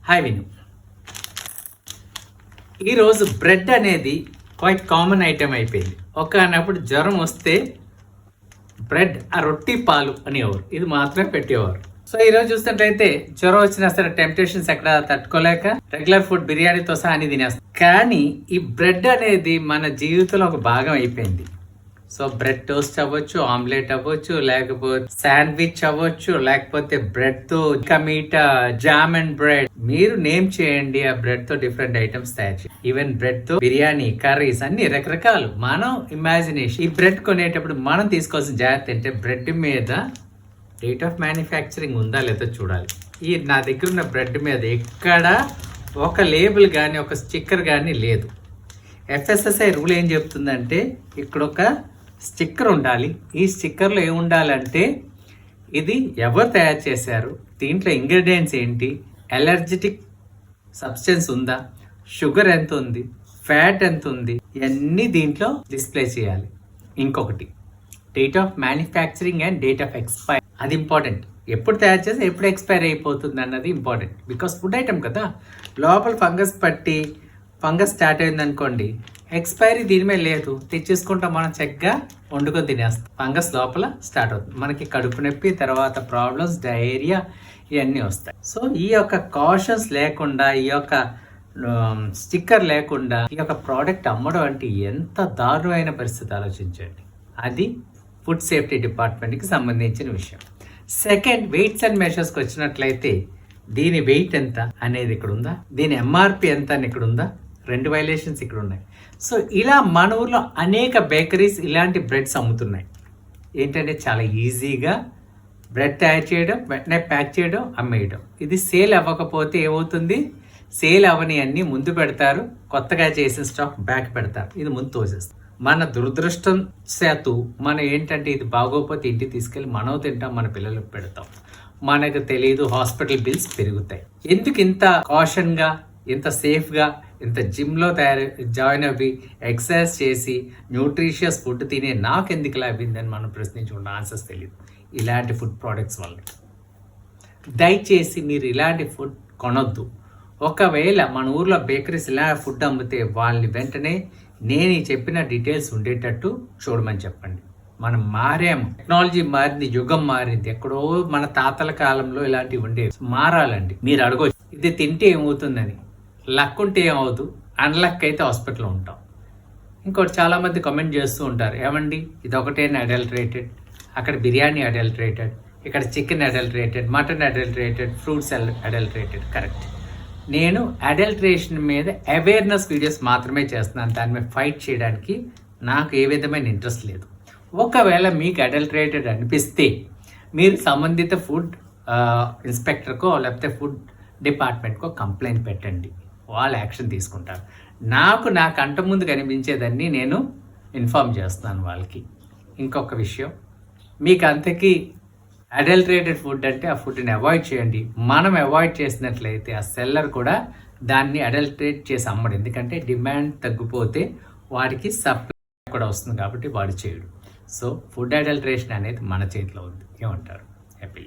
Hi విను. ఈరోజు bread అనేది క్వైట్ కామన్ ఐటెం అయిపోయింది. ఒకనప్పుడు జ్వరం వస్తే బ్రెడ్ ఆ రొట్టి పాలు అనేవారు, ఇది మాత్రమే పెట్టేవారు. సో ఈరోజు చూసినట్లయితే జ్వరం వచ్చినా సరే టెంప్టేషన్స్ ఎక్కడ తట్టుకోలేక రెగ్యులర్ ఫుడ్ బిర్యానీతో సహా అన్ని తినేస్తాం. కానీ ఈ బ్రెడ్ అనేది మన జీవితంలో ఒక భాగం అయిపోయింది. సో బ్రెడ్ టోస్ట్ అవ్వచ్చు, ఆమ్లెట్ అవ్వచ్చు, లేకపోతే శాండ్విచ్ అవ్వచ్చు, లేకపోతే బ్రెడ్ తో ఇంకా మీటా, జామ్ అండ్ బ్రెడ్, మీరు నేమ్ చేయండి. ఆ బ్రెడ్ తో డిఫరెంట్ ఐటమ్స్ తయారు చేయండి. ఈవెన్ బ్రెడ్ తో బిర్యానీ, కర్రీస్ అన్ని రకరకాలు. మనం ఇమాజినేషన్. ఈ బ్రెడ్ కొనేటప్పుడు మనం తీసుకోవాల్సిన జాగ్రత్త అంటే బ్రెడ్ మీద డేట్ ఆఫ్ మ్యానుఫ్యాక్చరింగ్ ఉందా లేదా చూడాలి. ఈ నా దగ్గర ఉన్న బ్రెడ్ మీద ఎక్కడ ఒక లేబుల్ కానీ ఒక స్టిక్కర్ కానీ లేదు. FSSAI రూల్ ఏం చెప్తుందంటే ఇక్కడ ఒక స్టిక్కర్ ఉండాలి. ఈ స్టిక్కర్లో ఏమి ఉండాలంటే ఇది ఎవరు తయారు చేశారు, దీంట్లో ఇంగ్రీడియంట్స్ ఏంటి, ఎలర్జెటిక్ సబ్స్టెన్స్ ఉందా, షుగర్ ఎంత ఉంది, ఫ్యాట్ ఎంత ఉంది, ఇవన్నీ దీంట్లో డిస్ప్లే చేయాలి. ఇంకొకటి date of manufacturing and date of expire, అది ఇంపార్టెంట్. ఎప్పుడు తయారు చేస్తే ఎప్పుడు ఎక్స్పైర్ అయిపోతుంది అన్నది ఇంపార్టెంట్. బికాస్ ఫుడ్ ఐటమ్ కదా, లోపల ఫంగస్ పట్టి ఫంగస్ స్టార్ట్ అయింది అనుకోండి, ఎక్స్పైరీ దీని మీద లేదు, తెచ్చేసుకుంటాం, మనం చక్కగా వండుకొని తినేస్తాం. ఫంగస్ లోపల స్టార్ట్ అవుతుంది, మనకి కడుపు నొప్పి, తర్వాత ప్రాబ్లమ్స్, డయేరియా ఇవన్నీ వస్తాయి. సో ఈ యొక్క కాషన్స్ లేకుండా, ఈ యొక్క స్టిక్కర్ లేకుండా ఈ యొక్క ప్రోడక్ట్ అమ్మడం అంటే ఎంత దారుణమైన పరిస్థితి ఆలోచించండి. అది ఫుడ్ సేఫ్టీ డిపార్ట్మెంట్కి సంబంధించిన విషయం. సెకండ్, వెయిట్స్ అండ్ మెషర్స్కి వచ్చినట్లయితే దీని వెయిట్ ఎంత అనేది ఇక్కడ ఉందా, దీని MRP ఎంత అని ఇక్కడ ఉందా, 2 వైలేషన్స్ ఇక్కడ ఉన్నాయి. సో ఇలా మన ఊర్లో అనేక బేకరీస్ ఇలాంటి బ్రెడ్స్ అమ్ముతున్నాయి. ఏంటంటే చాలా ఈజీగా బ్రెడ్ తయారు చేయడం, వెంటనే ప్యాక్ చేయడం, అమ్మేయడం. ఇది సేల్ అవ్వకపోతే ఏమవుతుంది, సేల్ అవని అన్నీ ముందు పెడతారు, కొత్తగా చేసిన స్టాక్ బ్యాక్ పెడతారు, ఇది ముందు తోసేస్తారు. మన దురదృష్టం శాతు మనం ఏంటంటే ఇది బాగోపోతే ఇంటికి తీసుకెళ్ళి మనం తింటాం, మన పిల్లలకు పెడతాం, మనకు తెలియదు, హాస్పిటల్ బిల్స్ పెరుగుతాయి. ఎందుకు ఇంత కాషన్గా, ఇంత సేఫ్గా, ఇంత జిమ్లో జాయిన్ అవ్వి ఎక్సర్సైజ్ చేసి న్యూట్రిషియస్ ఫుడ్ తినే నాకు ఎందుకు లభిందని మనం ప్రశ్నించుకుంటే ఆన్సర్స్ తెలియదు ఇలాంటి ఫుడ్ ప్రోడక్ట్స్ వల్ల. దయచేసి మీరు ఇలాంటి ఫుడ్ కొనొద్దు. ఒకవేళ మన ఊర్లో బేకరీస్ ఇలా ఫుడ్ అమ్మితే వాళ్ళని వెంటనే నేను చెప్పిన డీటెయిల్స్ ఉండేటట్టు చూడమని చెప్పండి. మనం మారాము, టెక్నాలజీ మారింది, యుగం మారింది. ఎక్కడో మన తాతల కాలంలో ఇలాంటివి ఉండేవి. మారాలండి. మీరు అడగొచ్చు ఇది తింటే ఏమవుతుందని. లక్ ఉంటే ఏమవుతుంది, అన్లక్ అయితే హాస్పిటల్లో ఉంటాం. ఇంకోటి చాలామంది కమెంట్ చేస్తూ ఉంటారు, ఏమండి ఇది ఒకటేనా అడల్టరేటెడ్, అక్కడ బిర్యానీ అడల్టరేటెడ్, ఇక్కడ chicken adulterated, mutton adulterated, fruits adulterated. Correct. నేను అడల్టరేషన్ మీద అవేర్నెస్ వీడియోస్ మాత్రమే చేస్తున్నాను. దాని మీద ఫైట్ చేయడానికి నాకు ఏ విధమైన ఇంట్రెస్ట్ లేదు. ఒకవేళ మీకు అడల్టరేటెడ్ అనిపిస్తే మీరు సంబంధిత ఫుడ్ ఇన్స్పెక్టర్కో లేకపోతే ఫుడ్ డిపార్ట్మెంట్కో కంప్లైంట్ పెట్టండి, వాళ్ళు యాక్షన్ తీసుకుంటారు. నా కంట ముందు కనిపించేదాన్ని నేను ఇన్ఫామ్ చేస్తున్నాను వాళ్ళకి. ఇంకొక విషయం, మీకు అంతకీ అడల్టరేటెడ్ ఫుడ్ అంటే ఆ ఫుడ్ని అవాయిడ్ చేయండి. మనం అవాయిడ్ చేసినట్లయితే ఆ సెల్లర్ కూడా దాన్ని అడల్టరేట్ చేసి అమ్మడు. ఎందుకంటే డిమాండ్ తగ్గిపోతే వాడికి సప్లై కూడా వస్తుంది కాబట్టి వాడు చేయడు. సో ఫుడ్ అడల్టరేషన్ అనేది మన చేతిలో ఉంది. ఏమంటారు? హ్యాపీ.